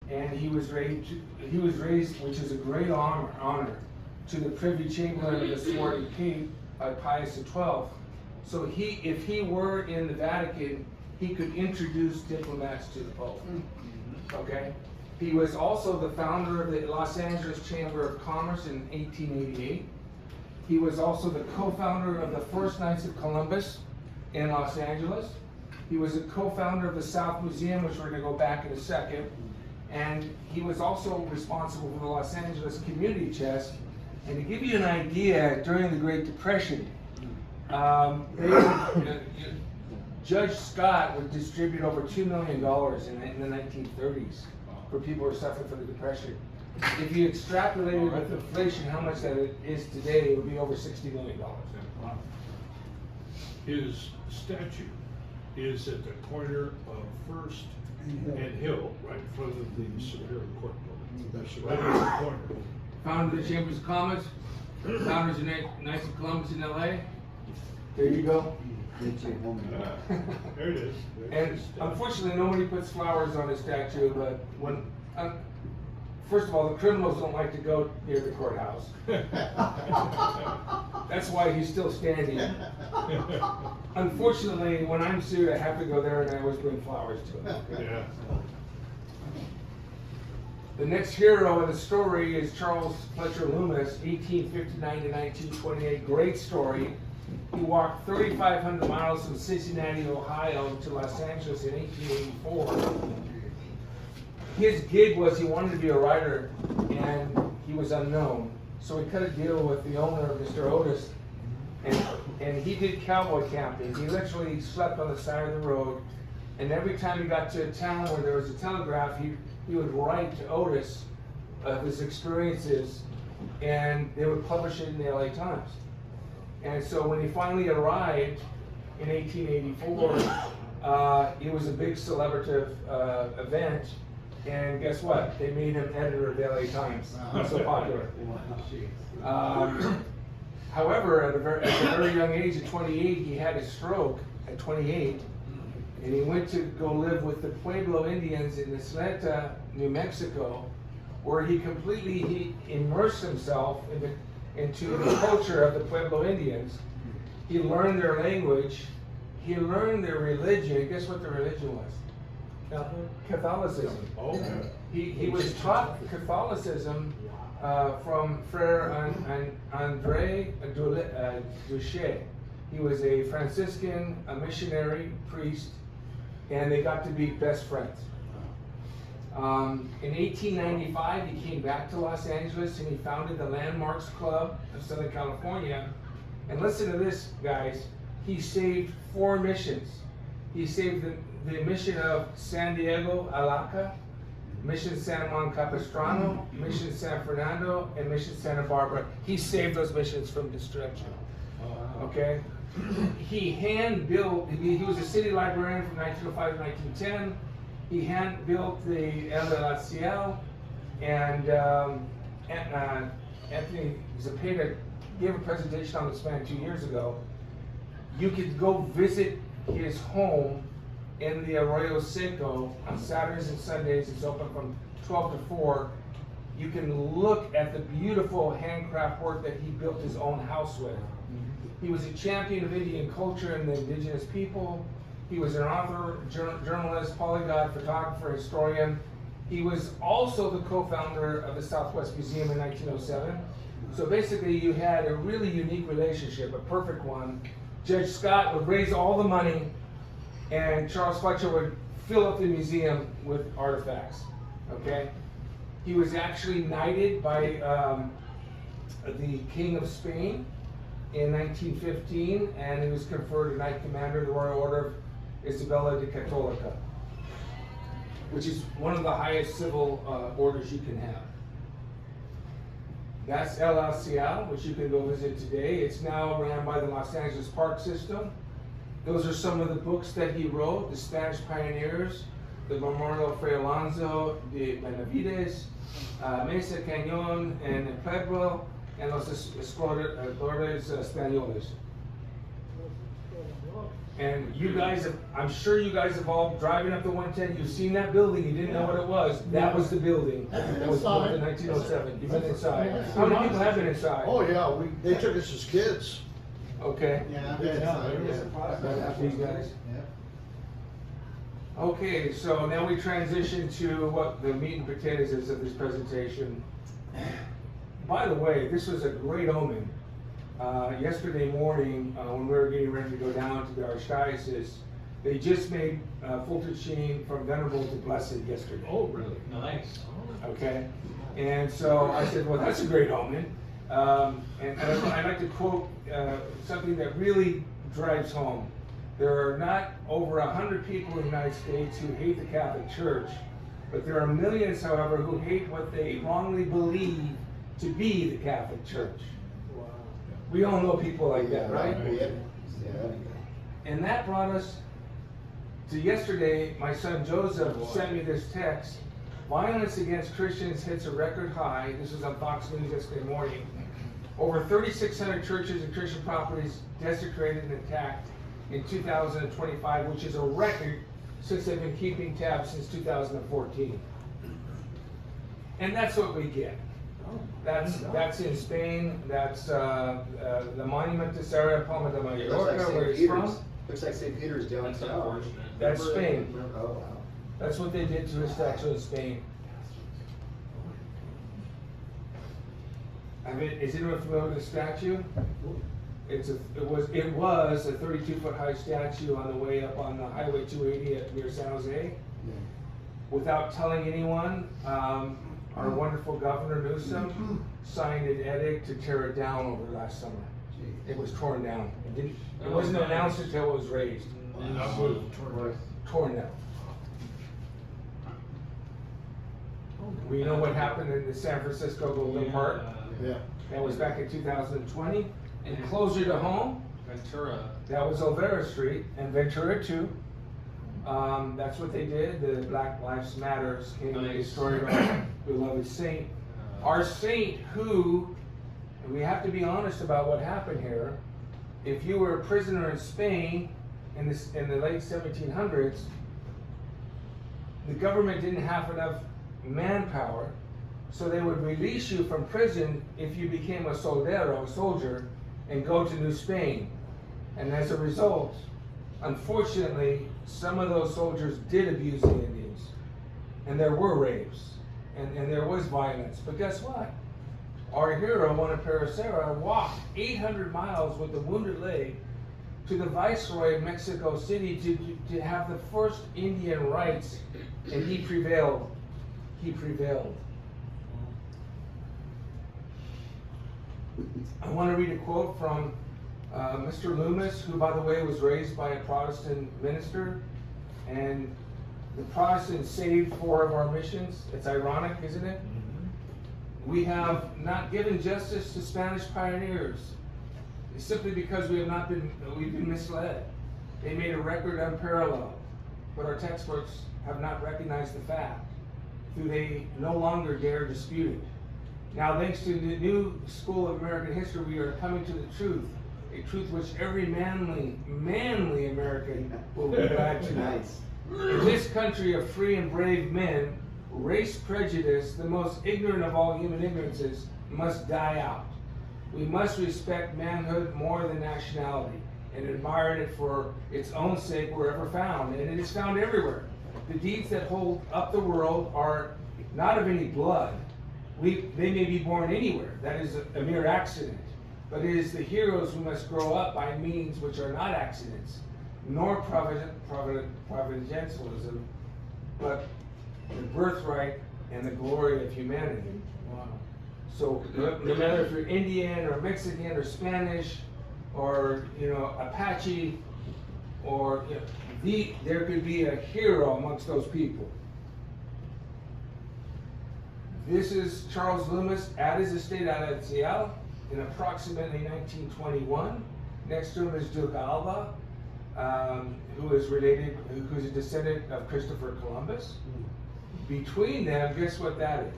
and he was raised, which is a great honor, to the Privy Chamberlain of the Swarthy King by Pius XII. So if he were in the Vatican, he could introduce diplomats to the Pope. Okay? He was also the founder of the Los Angeles Chamber of Commerce in 1888. He was also the co-founder of the First Knights of Columbus in Los Angeles. He was a co-founder of the South Museum, which we're going to go back in a second. And he was also responsible for the Los Angeles Community Chest. And to give you an idea, during the Great Depression, Judge Scott would distribute over $2 million in the 1930s for people who are suffering from the Depression. If you extrapolated with inflation how much that it is today, it would be over $60 million. His statue is at the corner of First and Hill, right in front of the Superior Court building. That's right in the corner. Founder of the Chambers of Commerce, founders of Knights of Columbus in LA. There you go. There it is. And unfortunately, nobody puts flowers on his statue, but first of all, the criminals don't like to go near the courthouse. That's why he's still standing. Unfortunately, when I'm sued, I have to go there, and I always bring flowers to him. Yeah. The next hero in the story is Charles Fletcher Loomis, 1859 to 1928. Great story. He walked 3,500 miles from Cincinnati, Ohio to Los Angeles in 1884. His gig was he wanted to be a writer, and he was unknown. So he cut a deal with the owner, Mr. Otis, and he did cowboy camping. He literally slept on the side of the road, and every time he got to a town where there was a telegraph, he would write to Otis of his experiences, and they would publish it in the LA Times. And so when he finally arrived in 1884, it was a big celebrative event, and guess what? They made him editor of the LA Times. So popular. However, at a very young age, at 28, he had a stroke at 28, and he went to go live with the Pueblo Indians in Isleta, New Mexico, where he completely immersed himself into the culture of the Pueblo Indians. He learned their language, he learned their religion. Guess what the religion was? Catholicism. Okay. He was taught Catholicism from Frere André Duché. He was a Franciscan, a missionary priest, and they got to be best friends. In 1895, he came back to Los Angeles and he founded the Landmarks Club of Southern California. And listen to this, guys. He saved 4 missions. He saved the mission of San Diego, Alaca, Mission San Juan Capistrano, Mission San Fernando, and Mission Santa Barbara. He saved those missions from destruction. Okay? He hand-built, he was a city librarian from 1905 to 1910. He hand-built the El Ciel, and Anthony Zepeda gave a presentation on this man 2 years ago. You could go visit his home in the Arroyo Seco on Saturdays and Sundays. It's open from 12 to 4. You can look at the beautiful handcraft work that he built his own house with. He was a champion of Indian culture and the indigenous people. He was an author, journalist, polyglot, photographer, historian. He was also the co-founder of the Southwest Museum in 1907. So basically you had a really unique relationship, a perfect one. Judge Scott would raise all the money, and Charles Fletcher would fill up the museum with artifacts, okay? He was actually knighted by the King of Spain in 1915, and he was conferred a Knight Commander of the Royal Order of Isabella de Católica, which is one of the highest civil orders you can have. That's El Ciel, which you can go visit today. It's now ran by the Los Angeles Park System. Those are some of the books that he wrote: The Spanish Pioneers, The Memorial of Fray Alonso de Benavides, Mesa Cañón and El Pueblo, and Los Exploradores Españoles. And you guys have, I'm sure you guys have all driving up the 110, you've seen that building, you didn't know what it was. That was the building. It was built in 1907. You've been inside. How many people have been inside? Oh, yeah, they took us as kids. Okay. Yeah. These guys. Okay, so now we transition to what the meat and potatoes is of this presentation. By the way, this was a great omen. Yesterday morning, when we were getting ready to go down to the Archdiocese, they just made Fulton Sheen from Venerable to Blessed yesterday. Oh, really? Nice. Okay, and so I said, well, that's a great omen. And I'd like to quote something that really drives home. There are not over 100 people in the United States who hate the Catholic Church, but there are millions, however, who hate what they wrongly believe to be the Catholic Church. We all know people like that, right? And that brought us to yesterday. My son Joseph sent me this text. Violence against Christians hits a record high. This was on Fox News yesterday morning. Over 3,600 churches and Christian properties desecrated and attacked in 2025, which is a record since they've been keeping tabs since 2014. And that's what we get. That's in Spain. That's the monument to Sarah Palma de Mallorca, where he's from. Looks like St. Peter's downtown. That's Spain. Oh, wow. That's what they did to his statue in Spain. Is anyone familiar with the statue? It was a 32-foot high statue on the way up on the Highway 280 near San Jose. Without telling anyone, our wonderful Governor Newsom signed an edict to tear it down over last summer. It was torn down. It wasn't announced until it was raised. Torn down. We know what happened in the San Francisco Golden Park. Yeah. That was back in 2020. And closer to home, Ventura. that was Olvera Street and Ventura too. That's what they did. The Black Lives Matters came and destroyed our beloved saint. Our saint who, and we have to be honest about what happened here. If you were a prisoner in Spain in the late 1700s, the government didn't have enough manpower, so they would release you from prison if you became a soldero, a soldier, and go to New Spain. And as a result, unfortunately, some of those soldiers did abuse the Indians. And there were rapes. And there was violence. But guess what? Our hero, Juan Pericera, walked 800 miles with a wounded leg to the Viceroy of Mexico City to have the first Indian rights. And he prevailed. He prevailed. I want to read a quote from Mr. Loomis, who, by the way, was raised by a Protestant minister, and the Protestants saved 4 of our missions. It's ironic, isn't it? We have not given justice to Spanish pioneers. It's simply because we've been misled. They made a record unparalleled, but our textbooks have not recognized the fact. They no longer dare dispute it. Now, thanks to the new school of American history, we are coming to the truth, a truth which every manly American will be glad to know. In this country of free and brave men, race prejudice, the most ignorant of all human ignorances, must die out. We must respect manhood more than nationality and admire it for its own sake wherever found, and it is found everywhere. The deeds that hold up the world are not of any blood. They may be born anywhere. That is a mere accident. But it is the heroes who must grow up by means which are not accidents, nor providentialism, but the birthright and the glory of humanity. Wow. So no matter if you're Indian or Mexican or Spanish or Apache or there could be a hero amongst those people. This is Charles Loomis at his estate out at Seattle in approximately 1921. Next to him is Duke Alva, who is a descendant of Christopher Columbus. Between them, guess what that is?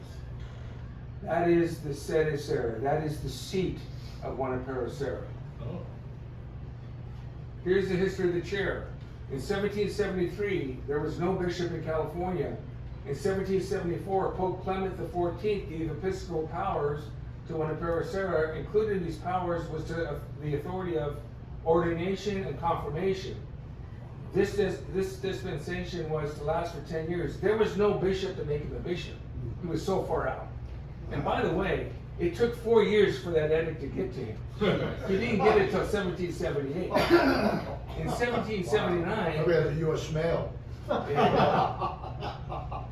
That is the Sede Cera. That is the seat of Juan Pericera. Oh. Here's the history of the chair. In 1773, there was no bishop in California. In 1774, Pope Clement XIV gave episcopal powers to Juana. Included in these powers was the authority of ordination and confirmation. This dispensation was to last for 10 years. There was no bishop to make him a bishop. He was so far out. And by the way, it took 4 years for that edict to get to him. He didn't get it until 1778. In 1779... Maybe had the U.S. mail.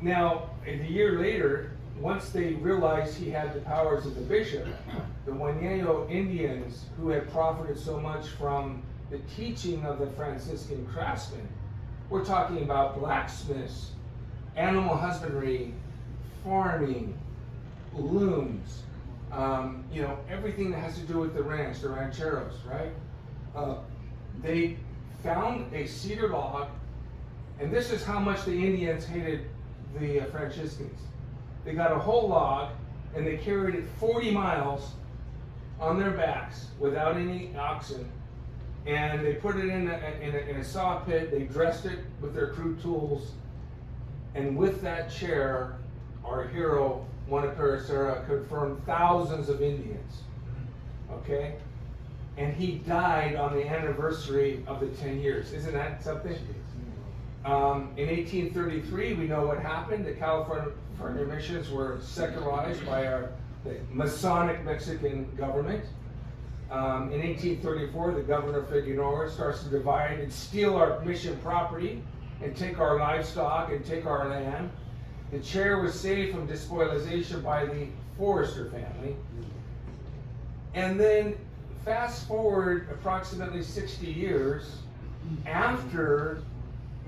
Now, a year later, once they realized he had the powers of the bishop, the Juaneño Indians, who had profited so much from the teaching of the Franciscan craftsmen, we're talking about blacksmiths, animal husbandry, farming, looms, everything that has to do with the ranch, the rancheros, right? They found a cedar log, and this is how much the Indians hated the Franciscans. They got a whole log, and they carried it 40 miles on their backs without any oxen, and they put it in a saw pit. They dressed it with their crude tools, and with that chair, our hero, Juana confirmed thousands of Indians, okay? And he died on the anniversary of the 10 years. Isn't that something? In 1833, we know what happened. The California missions were secularized by the Masonic Mexican government. In 1834, the governor of Figueroa starts to divide and steal our mission property and take our livestock and take our land. The chair was saved from despoliation by the Forrester family. And then fast forward approximately 60 years after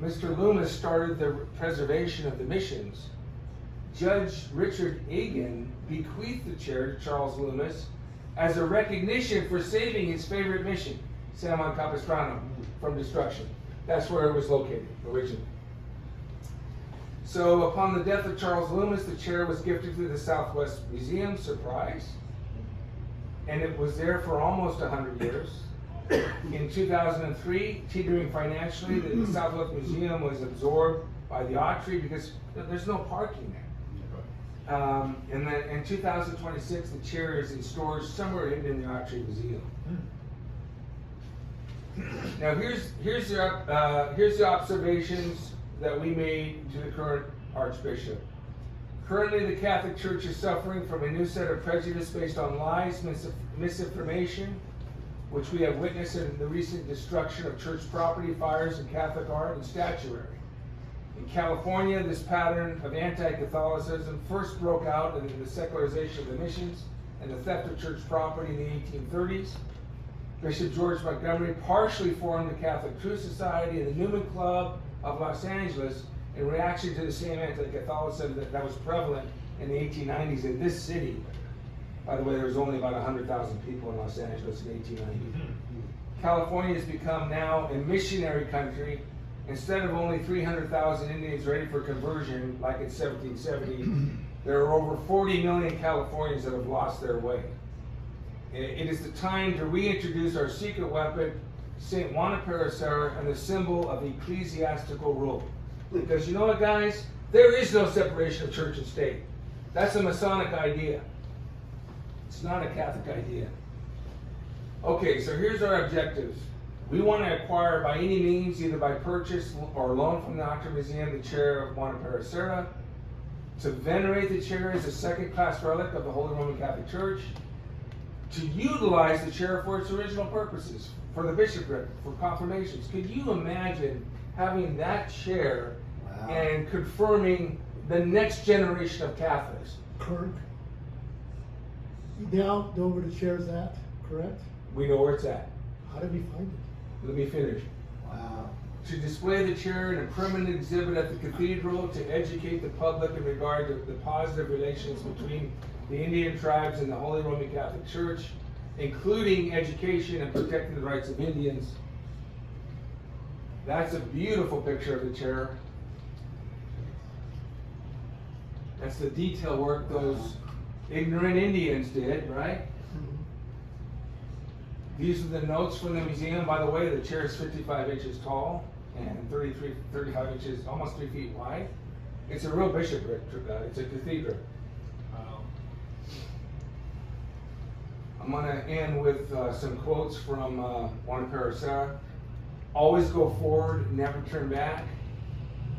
Mr. Loomis started the preservation of the missions, Judge Richard Egan bequeathed the chair to Charles Loomis as a recognition for saving his favorite mission, San Juan Capistrano, from destruction. That's where it was located originally. So upon the death of Charles Loomis, the chair was gifted to the Southwest Museum, surprise, and it was there for almost 100 years. In 2003, teetering financially, the Southwest Museum was absorbed by the Autry because there's no parking there. And then in 2026, the chair is in storage somewhere hidden in the Autry Museum. Now here's the observations that we made to the current Archbishop. Currently, the Catholic Church is suffering from a new set of prejudice based on lies, misinformation, which we have witnessed in the recent destruction of church property, fires, and Catholic art and statuary. In California, this pattern of anti-Catholicism first broke out in the secularization of the missions and the theft of church property in the 1830s. Bishop George Montgomery partially formed the Catholic Truth Society and the Newman Club of Los Angeles in reaction to the same anti-Catholicism that was prevalent in the 1890s in this city. By the way, there was only about 100,000 people in Los Angeles in 1890. California has become now a missionary country. Instead of only 300,000 Indians ready for conversion, like in 1770, there are over 40 million Californians that have lost their way. It is the time to reintroduce our secret weapon, St. Juana Paracera, and the symbol of ecclesiastical rule. Because you know what, guys? There is no separation of church and state. That's a Masonic idea. It's not a Catholic idea. Okay, so here's our objectives. We want to acquire by any means, either by purchase or loan from the Autry Museum, the chair of Juana Paracera, to venerate the chair as a second-class relic of the Holy Roman Catholic Church, to utilize the chair for its original purposes, for the bishopric, for confirmations. Could you imagine having that chair and confirming the next generation of Catholics? Kirk, you know where the chair's at, correct? We know where it's at. How did we find it? Let me finish. Wow. To display the chair in a permanent exhibit at the cathedral, to educate the public in regard to the positive relations between the Indian tribes and the Holy Roman Catholic Church, including education and protecting the rights of Indians. That's a beautiful picture of the chair. That's the detail work those ignorant Indians did, right? These are the notes from the museum. By the way, the chair is 55 inches tall and 35 inches, almost 3 feet wide. It's a real bishopric, it's a cathedral. I'm gonna end with some quotes from Juan Paracera. Always go forward, never turn back.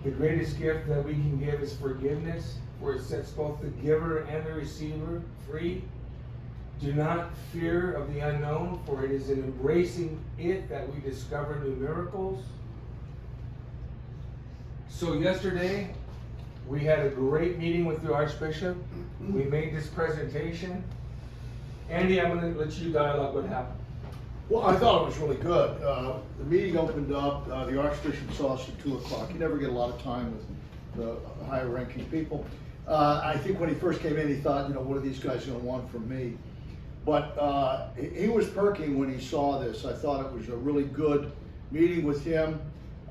The greatest gift that we can give is forgiveness, for it sets both the giver and the receiver free. Do not fear of the unknown, for it is in embracing it that we discover new miracles. So yesterday, we had a great meeting with the Archbishop. We made this presentation. Andy, I'm going to let you dialogue what happened. Well, I thought it was really good. The meeting opened up, the Archbishop saw us at 2 o'clock. You never get a lot of time with the higher ranking people. I think when he first came in, he thought, what are these guys gonna want from me? But he was perking when he saw this. I thought it was a really good meeting with him.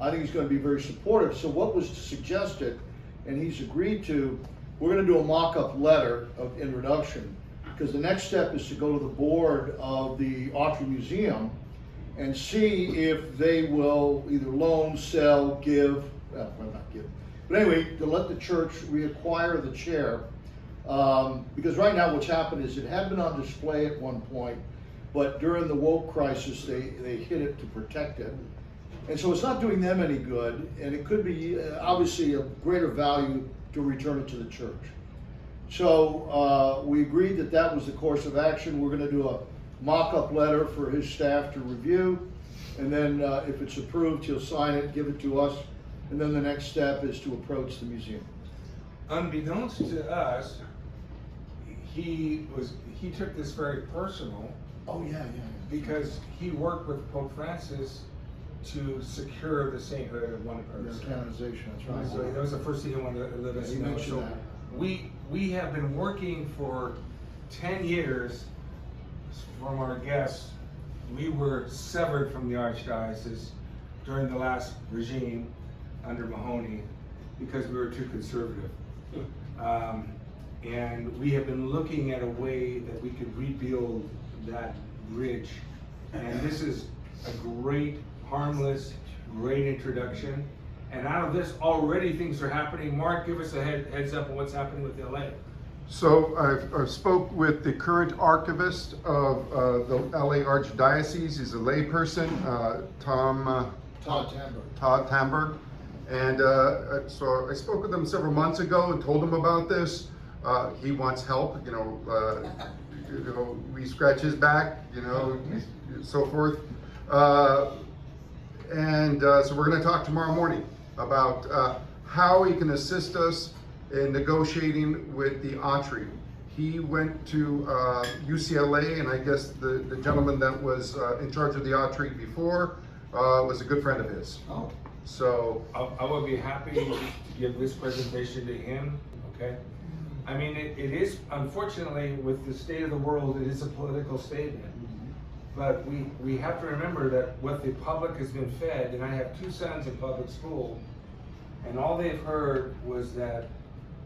I think he's gonna be very supportive. So what was suggested, and he's agreed to, we're gonna do a mock-up letter of introduction, because the next step is to go to the board of the Autry Museum and see if they will either loan, sell, give, well, not give, but anyway, to let the church reacquire the chair. Because right now what's happened is it had been on display at one point, but during the woke crisis, they hid it to protect it. And so it's not doing them any good, and it could be obviously of greater value to return it to the church. So we agreed that that was the course of action. We're going to do a mock-up letter for his staff to review, and then if it's approved, he'll sign it, give it to us, and then the next step is to approach the museum. Unbeknownst to us, he took this very personal. Oh yeah. Because he worked with Pope Francis to secure the sainthood of one The person. canonization, that's right. So that was the first thing he wanted to let us Yeah, he know. mentioned So that. we have been working for 10 years from our guests. We were severed from the Archdiocese during the last regime under Mahoney because we were too conservative. And we have been looking at a way that we could rebuild that bridge. And this is a great, harmless, great introduction. And out of this, already things are happening. Mark, give us a heads up on what's happening with LA. So I spoke with the current archivist of the LA Archdiocese. He's a layperson, Todd Tamberg. And so I spoke with him several months ago and told him about this. He wants help, we scratch his back, so forth. And so we're going to talk tomorrow morning about how he can assist us in negotiating with the Autry. He went to UCLA, and I guess the gentleman that was in charge of the Autry before was a good friend of his. Oh. So I would be happy to give this presentation to him, okay? I mean, it is, unfortunately, with the state of the world, it is a political statement. But we have to remember that what the public has been fed, and I have 2 sons in public school, and all they've heard was that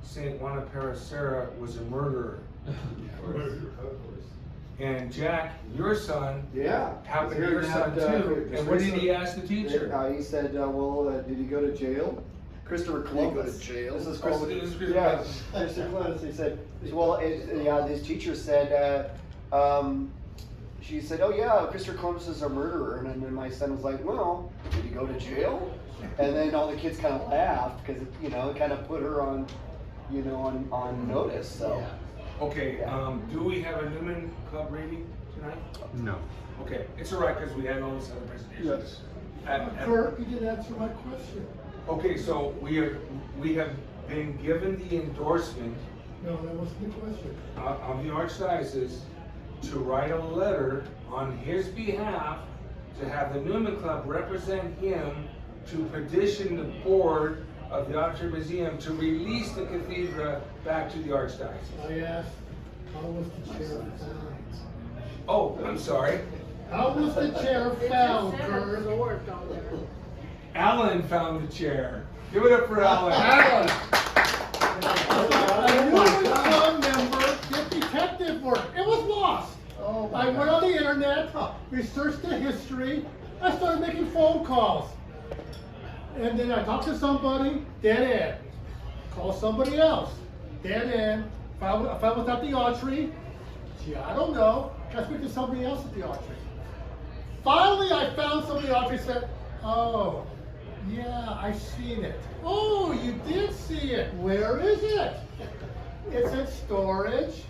St. Juan Paracera was a murderer. And Jack, your son, happened to your son too. And what did he ask the teacher? He said, did he go to jail? Christopher Columbus. Did he go to jail? This is Oh, Christopher. this is Christopher Yeah, Columbus. Christopher Columbus. He said, his teacher said, she said, oh yeah, Christopher Columbus is a murderer. And then my son was like, well, did he go to jail? And then all the kids kind of laughed because, it kind of put her on, on notice, so. Okay, do we have a Newman Club reading tonight? no. Okay, it's all right because we had all these other presentations. Kurt, you didn't answer my question. Okay, so we have been given the endorsement No, that wasn't the question. of the Archdiocese to write a letter on his behalf to have the Newman Club represent him to petition the board of the Autry Museum to release the cathedra back to the Archdiocese. I asked, how was the chair found? Oh, I'm sorry. How was the chair found, Kurt? Alan found the chair. Give it up for Alan. Alan! A Newman Club member did detective work. It was lost. Oh I went on the internet, researched the history, I started making phone calls. And then I talked to somebody, dead end. Call somebody else, dead end. If I was at the archery, gee, I don't know. I speak to somebody else at the archery. Finally, I found somebody at the archery and said, oh, yeah, I seen it. Oh, you did see it. Where is it? It's in storage.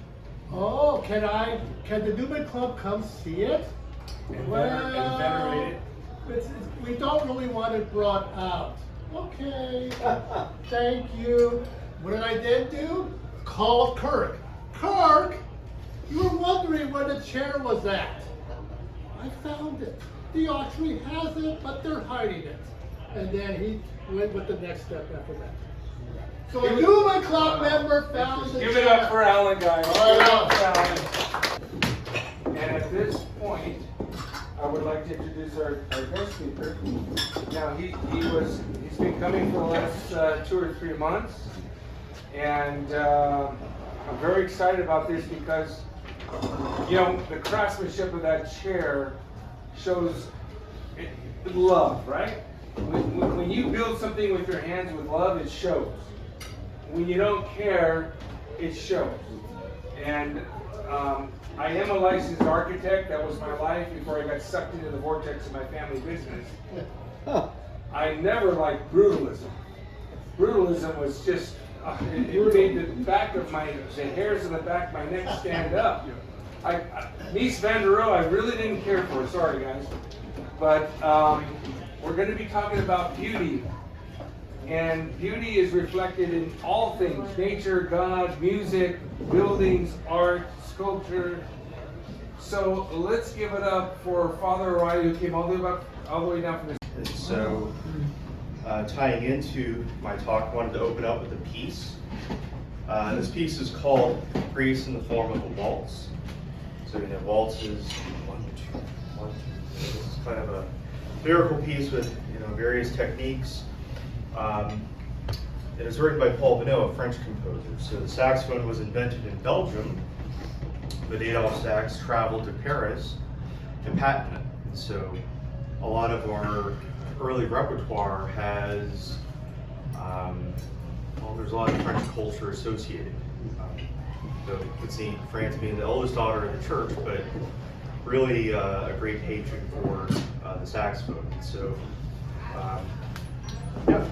Oh, can the Newman Club come see it? And venerate it. We don't really want it brought out. Okay, thank you. What did I then do? Called Kirk. Kirk, you were wondering where the chair was at. I found it. The archery has it, but they're hiding it. And then he went with the next step after that. So a Newman Club member found the chair. Give it up for Alan, guys. Give All it right. up for Alan. And at this point, I would like to introduce our guest speaker. Now, he's been coming for the last 2 or 3 months, and I'm very excited about this because, the craftsmanship of that chair shows love, right? When you build something with your hands with love, it shows. When you don't care, it shows. And I am a licensed architect. That was my life before I got sucked into the vortex of my family business. I never liked brutalism. Brutalism was just, it made the hairs on the back of my neck stand up. Mies van der Rohe, I really didn't care for, sorry guys. But we're going to be talking about beauty. And beauty is reflected in all things: nature, God, music, buildings, art, sculpture. So let's give it up for Father Orion, who came all the way down from the... And so, tying into my talk, I wanted to open up with a piece. This piece is called Grace in the Form of a Waltz. So waltzes, 1, 2, 1, 2. This is kind of a lyrical piece with various techniques. It was written by Paul Bonneau, a French composer. So the saxophone was invented in Belgium, but Adolphe Sax traveled to Paris to patent it. So a lot of our early repertoire has, there's a lot of French culture associated. So France being the oldest daughter of the church, but really a great patron for the saxophone. So,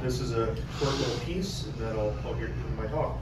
this is a short little piece, and then I'll hear my talk.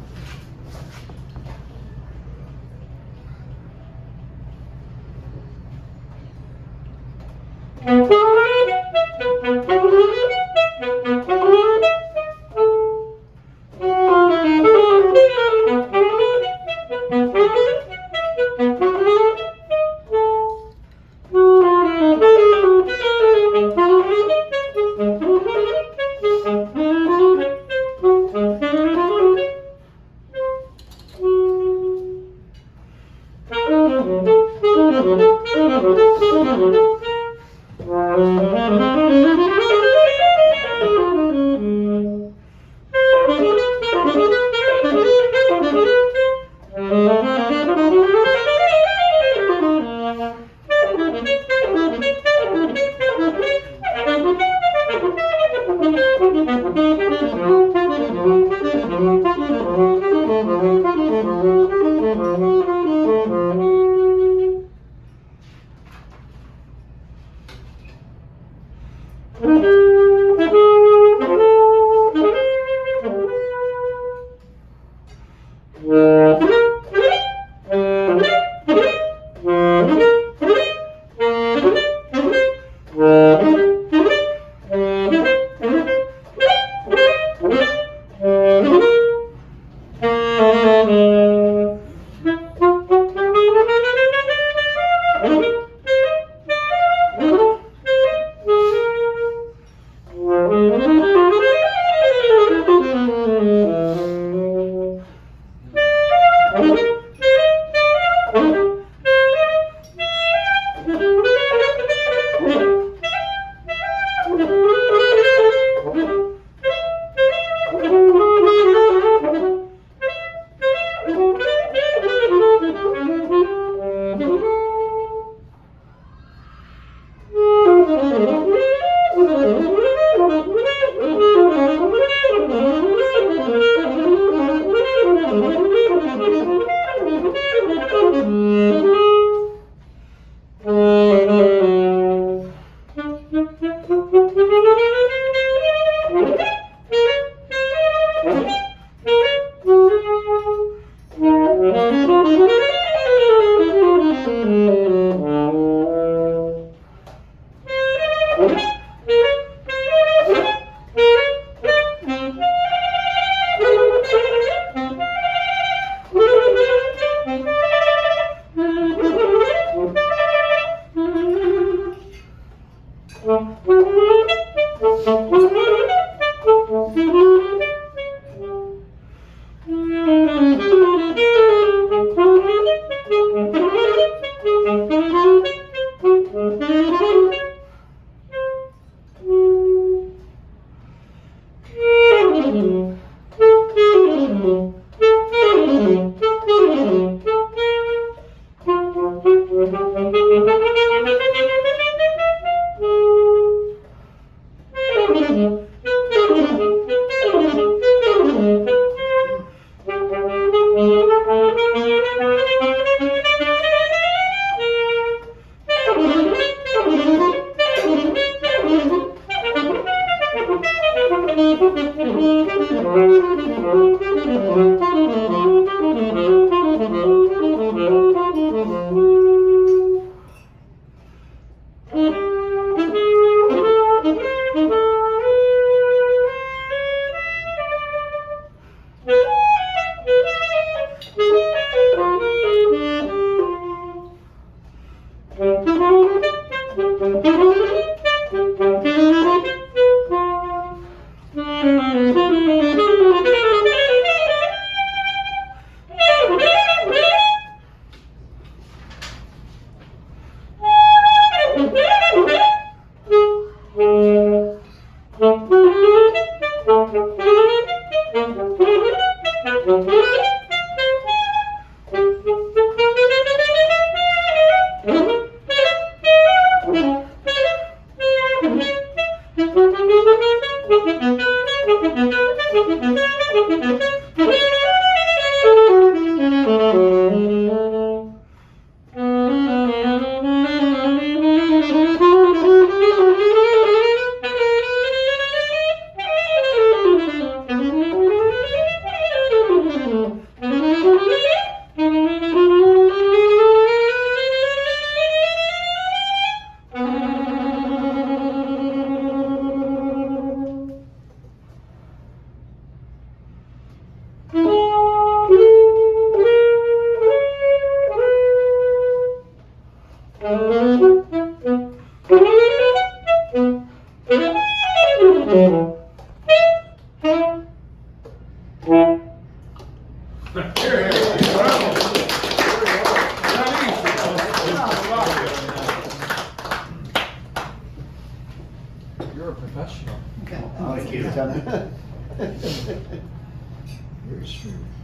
You're a professional. Thank you, Lieutenant.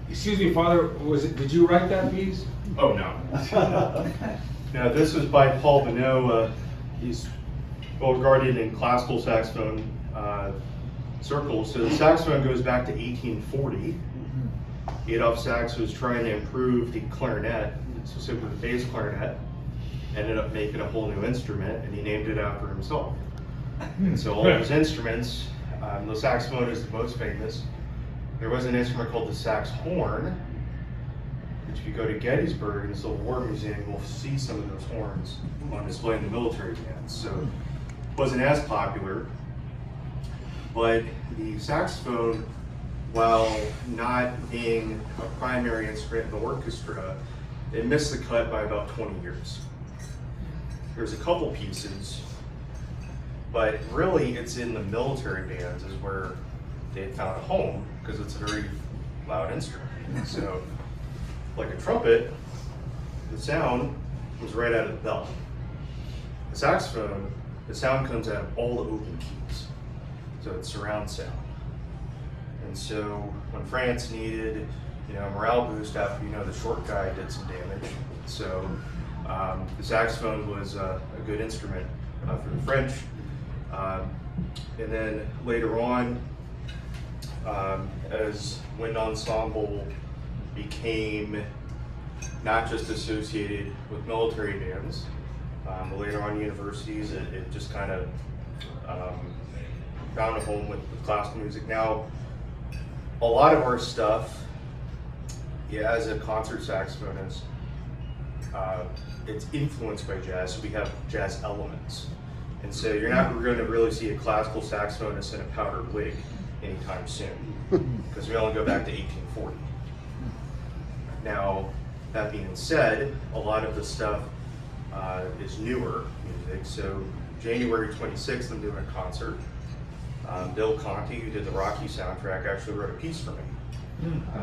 Excuse me, Father, did you write that piece? Oh, no. Now, this was by Paul Bonneau. He's well regarded in classical saxophone circles. So the saxophone goes back to 1840. Adolph Sax was trying to improve the clarinet, specifically the bass clarinet, ended up making a whole new instrument, and he named it after himself. And so all of his instruments, the saxophone is the most famous. There was an instrument called the sax horn, which if you go to Gettysburg in the Civil War Museum, you'll see some of those horns on display in the military bands. So it wasn't as popular, but the saxophone, while not being a primary instrument in the orchestra, it missed the cut by about 20 years. There's a couple pieces, but really it's in the military bands is where they found a home, because it's a very loud instrument. So, like a trumpet, the sound was right out of the bell. The saxophone, the sound comes out of all the open keys. So it's surround sound. And so when France needed, morale boost after, the short guy did some damage. So the saxophone was a good instrument for the French. And then later on, as wind ensemble became not just associated with military bands, but later on universities, it just kind of found a home with classical music. Now, a lot of our stuff, as a concert saxophonist, it's influenced by jazz, so we have jazz elements. And so you're not going to really see a classical saxophonist in a powdered wig anytime soon, because we only go back to 1840. Now, that being said, a lot of the stuff is newer music. So January 26th, I'm doing a concert. Bill Conti, who did the Rocky soundtrack, actually wrote a piece for me.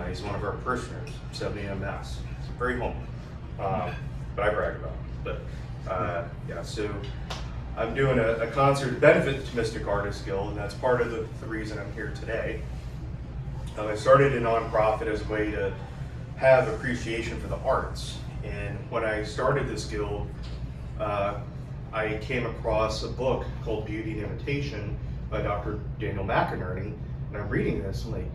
He's one of our parishioners, 70 MS. It's very humble, but I brag about it. But so I'm doing a concert to benefit the Mystic Artists Guild, and that's part of the reason I'm here today. I started a nonprofit as a way to have appreciation for the arts. And when I started this guild, I came across a book called Beauty Imitation by Dr. Daniel McInerny, and I'm reading this, and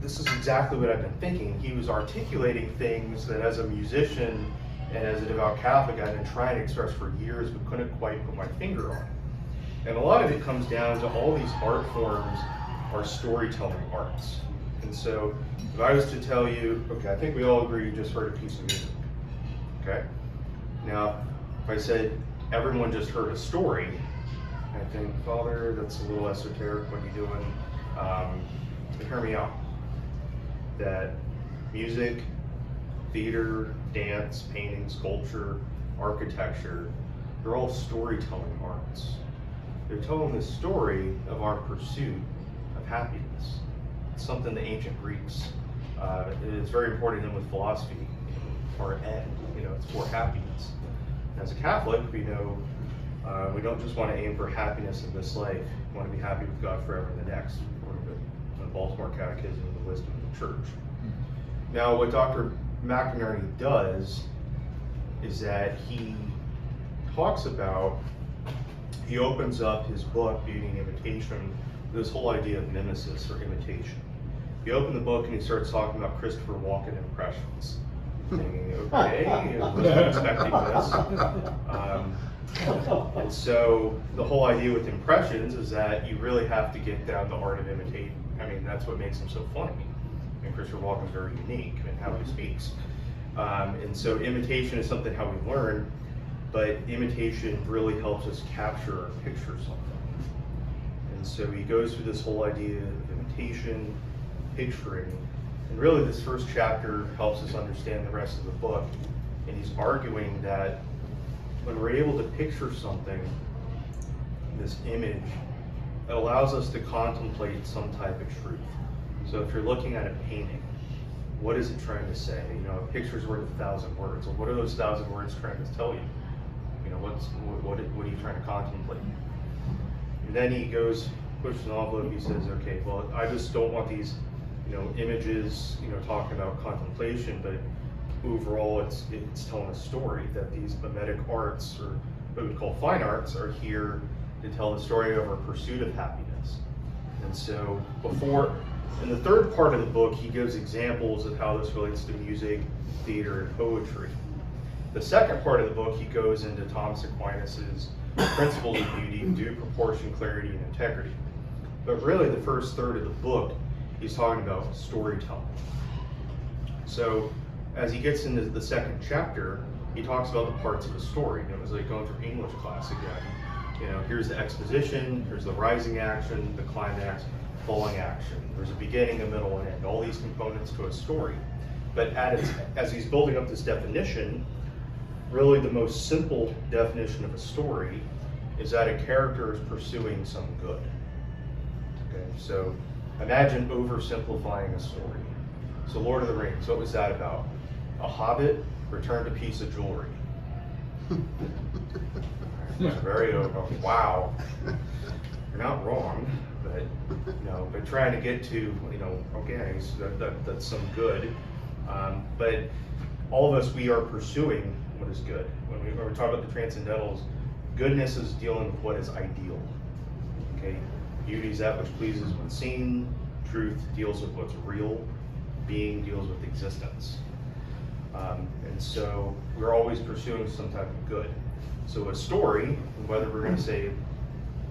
this is exactly what I've been thinking. He was articulating things that as a musician and as a devout Catholic I've been trying to express for years but couldn't quite put my finger on. And a lot of it comes down to all these art forms are storytelling arts. And so if I was to tell you, okay, I think we all agree you just heard a piece of music, okay? Now, if I said everyone just heard a story, I think, Father, that's a little esoteric, what are you doing? But hear me out. That music, theater, dance, painting, sculpture, architecture, they're all storytelling arts. They're telling the story of our pursuit of happiness. It's something the ancient Greeks, it's very important to them with philosophy, or ed, it's for happiness. As a Catholic, we know we don't just want to aim for happiness in this life, we want to be happy with God forever in the next, according to the Baltimore Catechism and the wisdom of the Church. Now, what Dr. McInerny does is that he talks about, he opens up his book, Beauty Imitation, this whole idea of mimesis or imitation. You open the book and he starts talking about Christopher Walken impressions. Thinking, okay, I wasn't expecting this. And so the whole idea with impressions is that you really have to get down the art of imitating. I mean, that's what makes him so funny. And Christopher Walken's very unique in how he speaks. And so imitation is something how we learn, but imitation really helps us capture or picture something. And so he goes through this whole idea of imitation, picturing, and really this first chapter helps us understand the rest of the book. And he's arguing that when we're able to picture something, this image, it allows us to contemplate some type of truth. So if you're looking at a painting, what is it trying to say? You know, a picture's worth 1,000 words. Well, what are those 1,000 words trying to tell you? You know, what are you trying to contemplate? And then he goes, pushes an envelope, he says, okay, well, I just don't want these, you know, images, you know, talking about contemplation, but overall it's telling a story, that these mimetic arts, or what we call fine arts, are here to tell the story of our pursuit of happiness. And so in the third part of the book, he gives examples of how this relates to music, theater, and poetry. The second part of the book, he goes into Thomas Aquinas's principles of beauty, due proportion, clarity, and integrity. But really, the first third of the book, he's talking about storytelling. So, as he gets into the second chapter, he talks about the parts of a story. It was like going through English class again. You know, here's the exposition, here's the rising action, the climax, falling action. There's a beginning, a middle, and end. All these components to a story. But as he's building up this definition, really the most simple definition of a story is that a character is pursuing some good. Okay, so imagine oversimplifying a story. So Lord of the Rings, what was that about? A hobbit returned a piece of jewelry. Very wow. You're not wrong, but you know, but trying to get to, you know, okay, so that's some good. But all of us, we are pursuing what is good. When we talk about the transcendentals, goodness is dealing with what is ideal. Okay, beauty is that which pleases when seen. Truth deals with what's real. Being deals with existence. And so we're always pursuing some type of good. So a story, whether we're going to say, you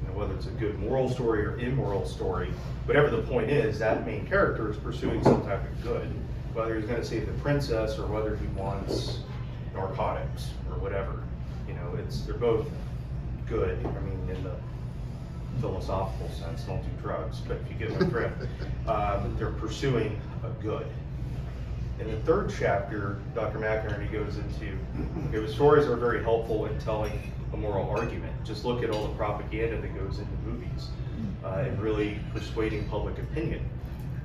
know, whether it's a good moral story or immoral story, whatever the point is, that main character is pursuing some type of good. Whether he's going to save the princess or whether he wants narcotics or whatever, you know, they're both good. I mean, in the philosophical sense, don't do drugs, but if you get my drift, they're pursuing a good. In the third chapter, Dr. McInerny goes into, stories are very helpful in telling a moral argument. Just look at all the propaganda that goes into movies and really persuading public opinion.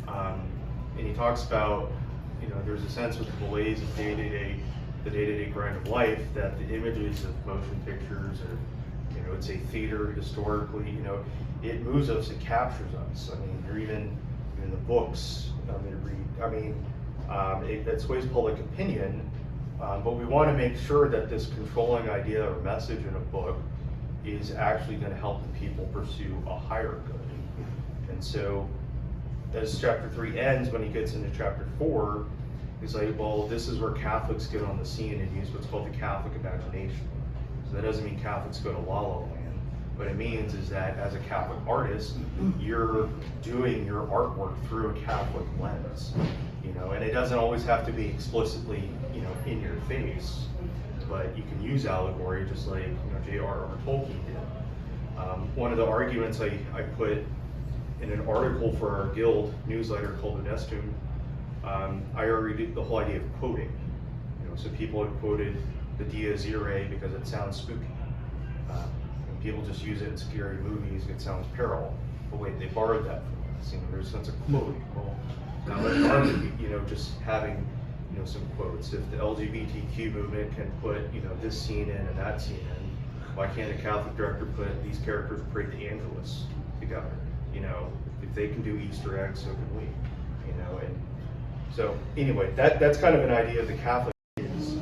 And he talks about, you know, there's a sense with the malaise of the day-to-day grind of life, that the images of motion pictures, or, you know, it's a theater historically, you know, it moves us, it captures us. I mean, you're even in the books that read, I mean, it sways public opinion, but we want to make sure that this controlling idea or message in a book is actually going to help the people pursue a higher good. And so, as chapter 3 ends, when he gets into chapter 4, he's like, well, this is where Catholics get on the scene and use what's called the Catholic imagination. So that doesn't mean Catholics go to La La Land. What it means is that as a Catholic artist, you're doing your artwork through a Catholic lens. You know, and it doesn't always have to be explicitly, you know, in your face, but you can use allegory just like, you know, J.R.R. Tolkien did. One of the arguments I put in an article for our guild newsletter called Unestum, I argued the whole idea of quoting. You know, so people had quoted the Dies Irae because it sounds spooky. And people just use it in scary movies, it sounds peril. But wait, they borrowed that from us. You know, there's a sense of quoting. Well, now let's argue, you know, just having, you know, some quotes. If the LGBTQ movement can put, you know, this scene in and that scene in, why can't a Catholic director put these characters pray the Angelus together? You know, if they can do Easter eggs, so can we. You know, and so anyway, that's kind of an idea of the Catholic is.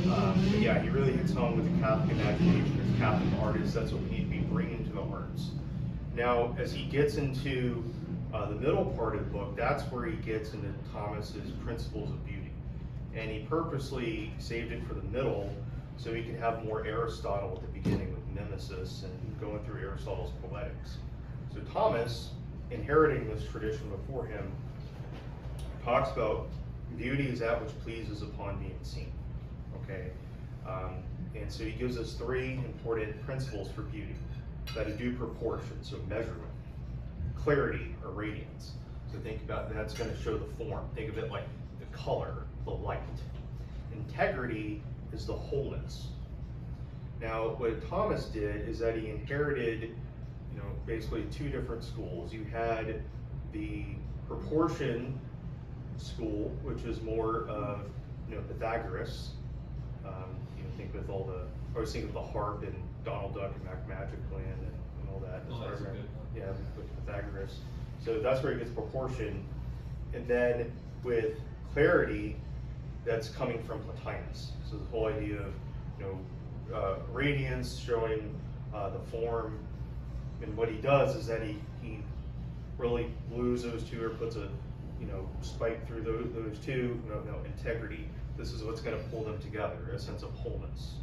But yeah, he really hits home with the Catholic imagination as Catholic artists. That's what we need to be bringing to the arts. Now, as he gets into the middle part of the book, that's where he gets into Thomas's principles of beauty. And he purposely saved it for the middle so he could have more Aristotle at the beginning with Nemesis and going through Aristotle's Poetics. So Thomas, inheriting this tradition before him, talks about beauty is that which pleases upon being seen. Okay? And so he gives us 3 important principles for beauty. That a due proportion, so measurement. Clarity or radiance. So think about that's going to show the form. Think of it like the color, the light. Integrity is the wholeness. Now, what Thomas did is that he inherited, you know, basically 2 different schools. You had the proportion school, which is more of, Pythagoras. Think with all the, I was thinking of the harp and Donald Duck and Magic Land and all that. Oh, that's a good one. Yeah, with Pythagoras. So that's where it gets proportion. And then with clarity, that's coming from Plotinus. So the whole idea of, radiance showing the form. And what he does is that he really glues those two, or puts a, spike through those two, integrity. This is what's going to pull them together, a sense of wholeness.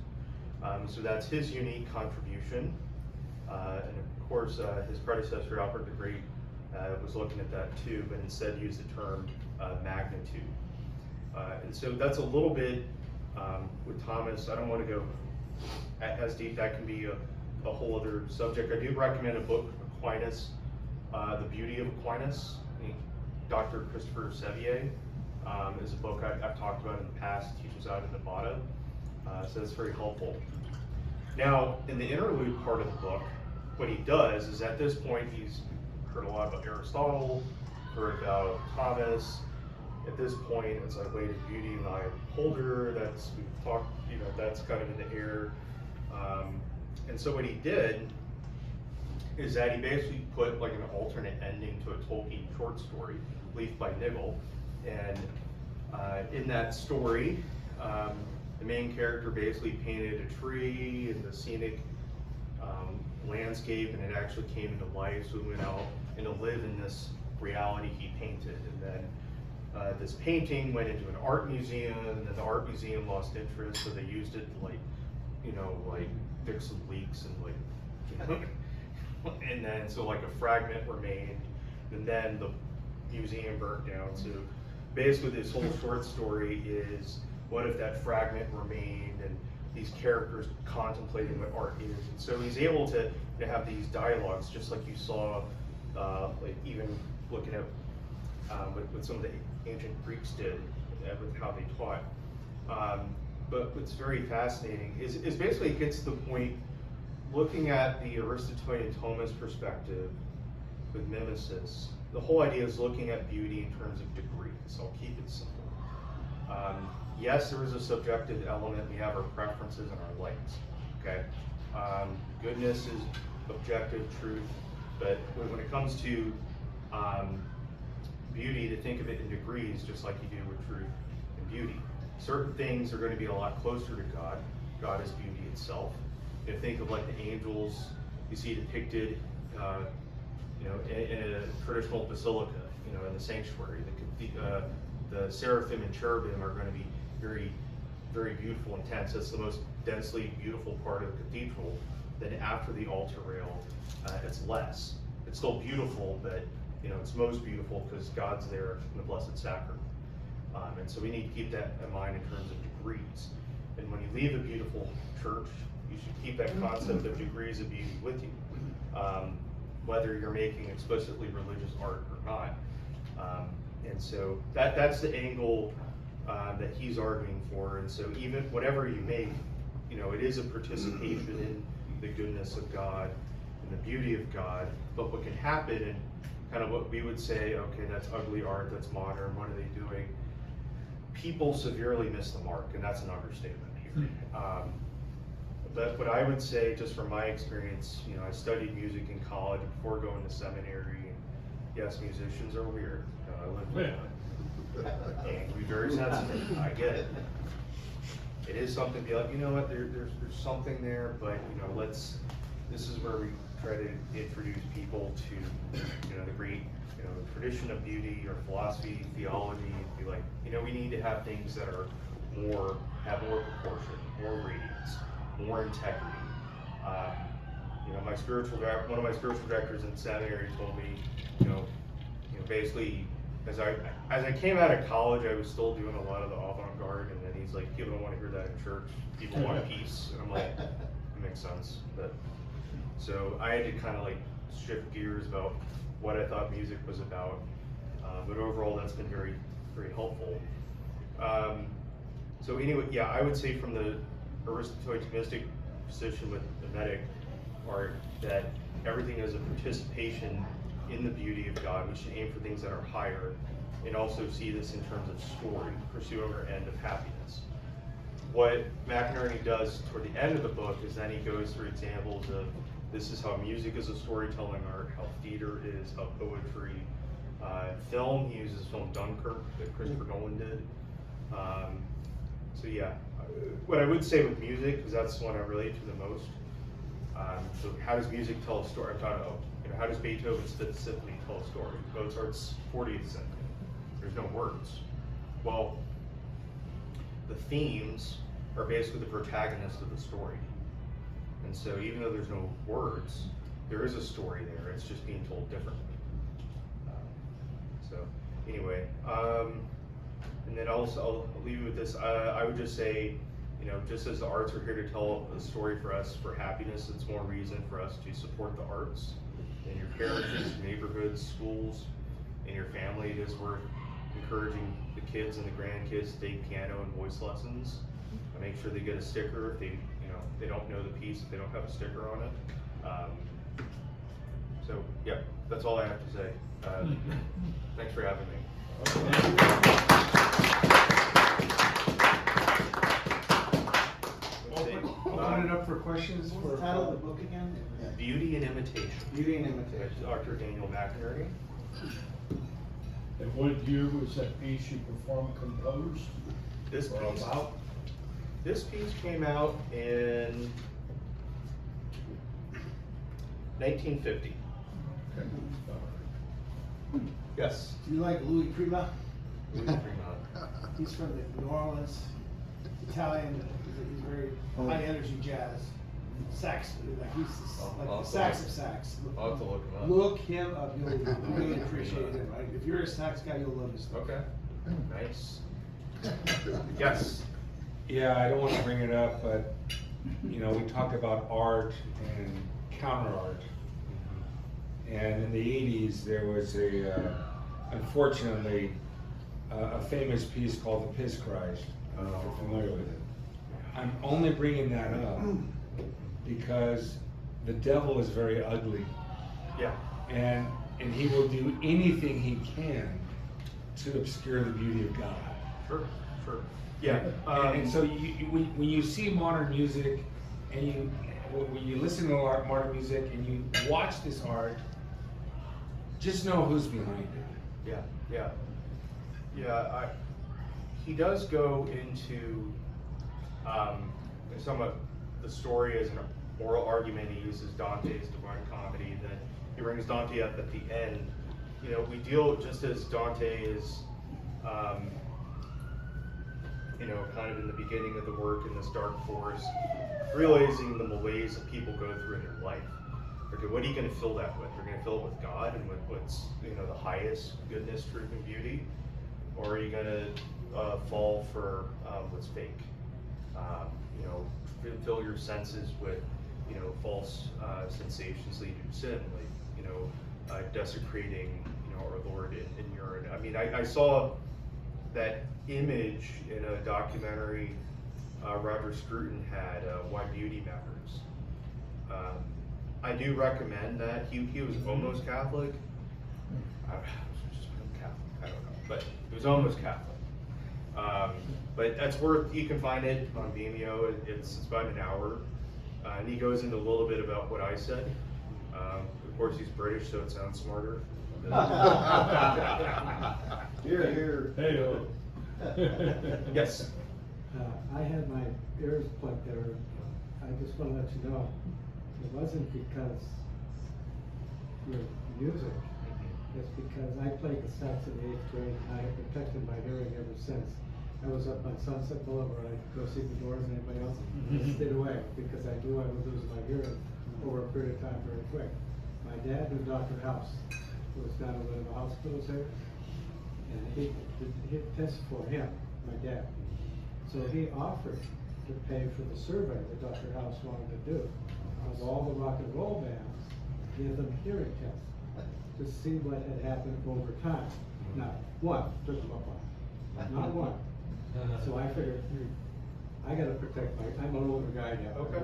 So that's his unique contribution. And of course, his predecessor, Alfred the Great, was looking at that too, but instead used the term magnitude. And so that's a little bit with Thomas. I don't want to go as deep. That can be a whole other subject. I do recommend a book, Aquinas, The Beauty of Aquinas. Dr. Christopher Sevier is a book I've talked about in the past. Teaches out in Nevada, so it's very helpful. Now, in the interlude part of the book, what he does is at this point he's heard a lot about Aristotle, heard about Thomas. At this point, it's like weighted beauty and the eye of the beholder. That's, we've talked, that's kind of in the air. And so what he did is that he basically put like an alternate ending to a Tolkien short story, Leaf by Niggle. And in that story, the main character basically painted a tree and the scenic landscape, and it actually came into life. So he went out and to live in this reality he painted. And then this painting went into an art museum, and then the art museum lost interest, so they used it to like fix some leaks and and then so like a fragment remained, and then the museum burnt down. So basically this whole short story is, what if that fragment remained, and these characters contemplating what art is. And so he's able to have these dialogues, just like you saw, like even looking at what some of the ancient Greeks did with how they taught. But what's very fascinating is basically it gets to the point, looking at the Aristotelian Thomist perspective with mimesis, the whole idea is looking at beauty in terms of degrees. I'll keep it simple. Yes, there is a subjective element. We have our preferences and our likes, okay? Goodness is objective truth, but when it comes to beauty, to think of it in degrees, just like you do with truth and beauty. Certain things are going to be a lot closer to God. God is beauty itself. You think of like the angels you see depicted, in a traditional basilica, in the sanctuary. The seraphim and cherubim are going to be very, very beautiful, intense. That's the most densely beautiful part of the cathedral. Then after the altar rail, it's less. It's still beautiful, but it's most beautiful because God's there in the Blessed Sacrament. And so we need to keep that in mind in terms of degrees. And when you leave a beautiful church, you should keep that concept of degrees of beauty with you, whether you're making explicitly religious art or not. And so that's the angle that he's arguing for. And so even whatever you make, it is a participation in the goodness of God and the beauty of God. But what can happen, and kind of what we would say, okay, that's ugly art, that's modern, what are they doing? People severely miss the mark, and that's an understatement here. But what I would say, just from my experience, I studied music in college before going to seminary. And yes, musicians are weird. I lived with them. And be very sensitive. I get it. It is something to be like, what, there's something there, but this is where we try to introduce people to, the great, tradition of beauty or philosophy, theology. Be like, we need to have things that are have more proportion, more radiance, more integrity. One of my spiritual directors in seminary told me, basically, as I came out of college, I was still doing a lot of the avant-garde, and then he's like, people don't want to hear that in church. People want peace, and I'm like, that makes sense. But so I had to kind of like shift gears about what I thought music was about. But overall, that's been very, very helpful. So anyway, yeah, I would say from the Aristotelian Thomistic position with the Vedic art, that everything is a participation in the beauty of God. We should aim for things that are higher, and also see this in terms of story, pursuing our end of happiness. What McInerny does toward the end of the book is then he goes through examples of this is how music is a storytelling art, how theater is, how poetry, film, he uses film Dunkirk that Christopher Nolan did. So yeah, what I would say with music, because that's the one I relate to the most. So how does music tell a story? I'm talking about, how does Beethoven's Fifth Symphony tell a story? Mozart's 40th Symphony. There's no words. Well, the themes are basically the protagonist of the story. And so even though there's no words, there is a story there. It's just being told differently. So anyway, and then also I'll leave you with this. I would just say, just as the arts are here to tell a story for us for happiness, it's more reason for us to support the arts in your parishes, neighborhoods, schools, in your family. It is worth encouraging the kids and the grandkids to take piano and voice lessons. Make sure they get a sticker if they don't know the piece, if they don't have a sticker on it. So yeah, that's all I have to say. Thanks for having me. Open it up for questions. What's the title of the book again? Beauty and Imitation. Beauty and Imitation. Dr. Daniel McInerny. And what year was that piece you performed composed? This Or piece, about? this piece came out in 1950. Okay. Yes. Do you like Louis Prima? Louis Prima. He's from the New Orleans, Italian. He's very high energy jazz. Sax, like he's like the sax of sax. I'll have to look him up. Look him up. You'll really appreciate him. Right? If you're a sax guy, you'll love his stuff. Okay. Nice. Yes. Yeah, I don't want to bring it up, but we talk about art and counter art. And in the 80s, there was unfortunately, a famous piece called The Piss Christ. I don't know if you're familiar with it. I'm only bringing that up because the devil is very ugly. Yeah. And he will do anything he can to obscure the beauty of God. Sure. Yeah. And so when you see modern music, and when you listen to modern music and you watch this art, just know who's behind it. Yeah. He does go into some of the story as an oral argument. He uses Dante's Divine Comedy. That he brings Dante up at the end. We deal just as Dante is. Kind of in the beginning of the work in this dark forest, realizing the malaise that people go through in their life. Okay, what are you going to fill that with? You're going to fill it with God and with what's the highest goodness, truth, and beauty, or are you going to fall for what's fake? Fill your senses with false sensations leading to sin, like desecrating our Lord in urine. I mean, I saw that image in a documentary Roger Scruton had, Why Beauty Matters. I do recommend that. He was almost Catholic. I don't know, but he was almost Catholic. But that's you can find it on Vimeo. It's about an hour. And he goes into a little bit about what I said. Of course, he's British, so it sounds smarter. Here. Hey, Yes. I had my ears plugged there. I just want to let you know, it wasn't because your music. It's because I played the sax in the 8th grade, and I have protected my hearing ever since. I was up on Sunset Boulevard. I'd go see the Doors and anybody else. I stayed away because I knew I would lose my hearing over a period of time very quick. My dad knew Dr. House, who was down at one of the hospitals there, and he tested for him, my dad. So he offered to pay for the survey that Dr. House wanted to do of all the rock and roll bands, give them hearing tests to see what had happened over time. Not one, took them up on, not one. So I figured, I gotta protect I'm an older guy now. Okay.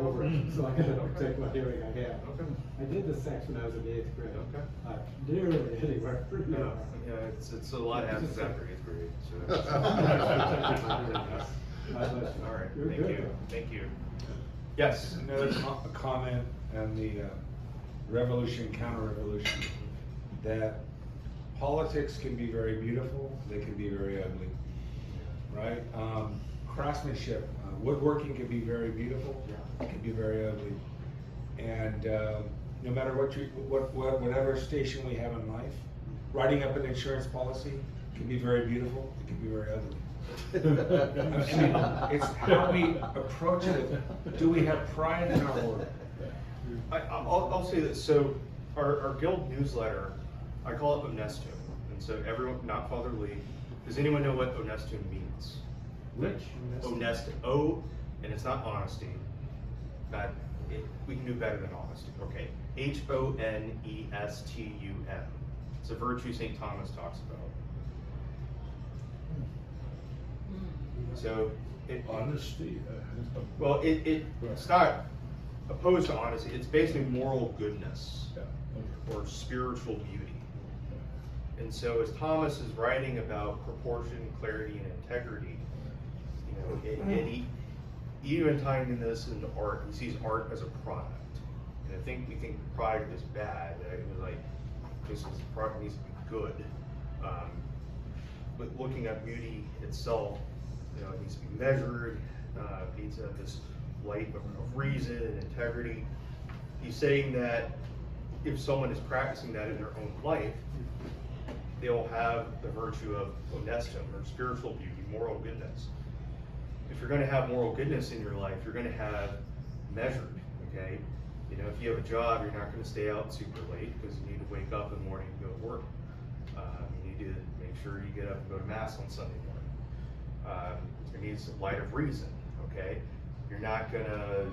So I gotta protect what hearing I have. Okay. I did the sex when I was in the 8th grade. Okay. Nearly anywhere. No, yeah, it's a lot happens after 8th grade, so. All right, You're thank good, you, though. thank you. Yes? Another comment on the revolution, counter-revolution, that politics can be very beautiful, they can be very ugly, right? Craftsmanship, woodworking can be very beautiful, it can be very ugly. And no matter whatever station we have in life, writing up an insurance policy can be very beautiful, it can be very ugly. I mean, it's how we approach it. Do we have pride in our work? I'll say this, so our guild newsletter, I call it Onestum, and so everyone, not Father Lee, does anyone know what Onestum means? Which? Onestum, and it's not honesty, we can do better than honesty, okay. Honestum, it's a virtue St. Thomas talks about. So, Honesty. well, it's not opposed to honesty, it's basically moral goodness or spiritual beauty. And so as Thomas is writing about proportion, clarity, and integrity, and he even tying in this into art, he sees art as a product. And I think we think product is bad, that it was like, this product needs to be good. But looking at beauty itself, it needs to be measured, it needs to have this light of reason and integrity. He's saying that if someone is practicing that in their own life, they'll have the virtue of onestum, or spiritual beauty, moral goodness. If you're going to have moral goodness in your life, you're going to have measured, okay? If you have a job, you're not going to stay out super late because you need to wake up in the morning and go to work. You need to make sure you get up and go to Mass on Sunday morning. There needs some light of reason, okay? You're not going to,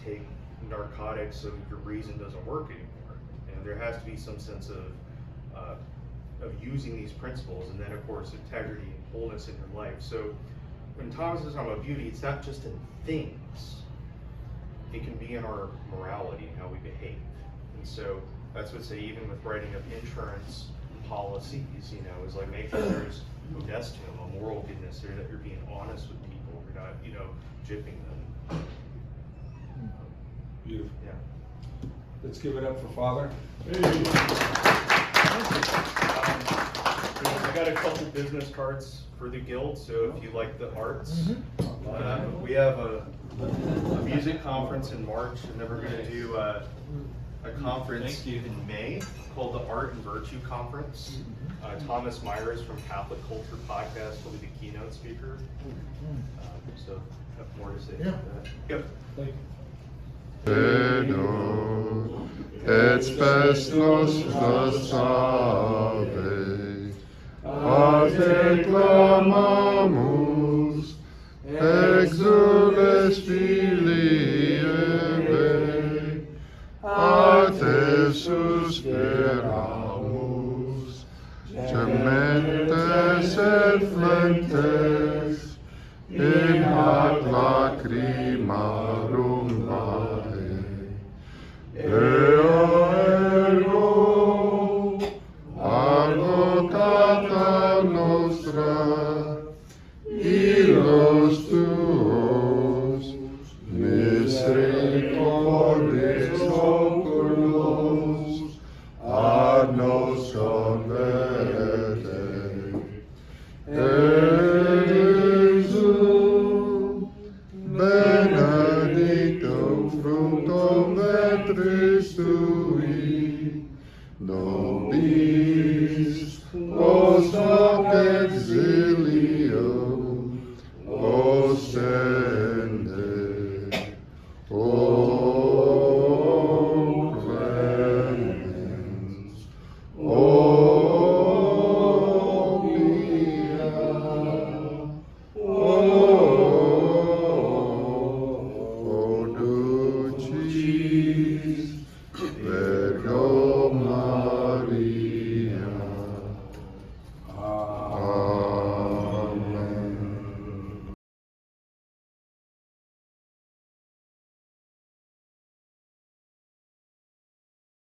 take narcotics so your reason doesn't work anymore. There has to be some sense of using these principles, and then of course integrity and wholeness in your life. So when Thomas is talking about beauty, it's not just in things, it can be in our morality and how we behave. And so that's what say even with writing of insurance policies, is like make sure there's onestum, a moral goodness there, that you're being honest with people, you're not, jipping them. Beautiful. Yeah. Let's give it up for Father. I got a couple business cards for the guild, so if you like the arts, we have a music conference in March, and then we're going to do a conference in May called the Art and Virtue Conference. Thomas Myers from Catholic Culture Podcast will be the keynote speaker. So I have more to say about that. Yep. Thank you. Peno, et spes nostra salve, Pater clamamus, exules Filii Eve, a te suspiramus, gementes et flentes, in hac lacrimarum vae. Eo ergo, advocata nostra, illos tuos, misericordis oculos, ad nos converte.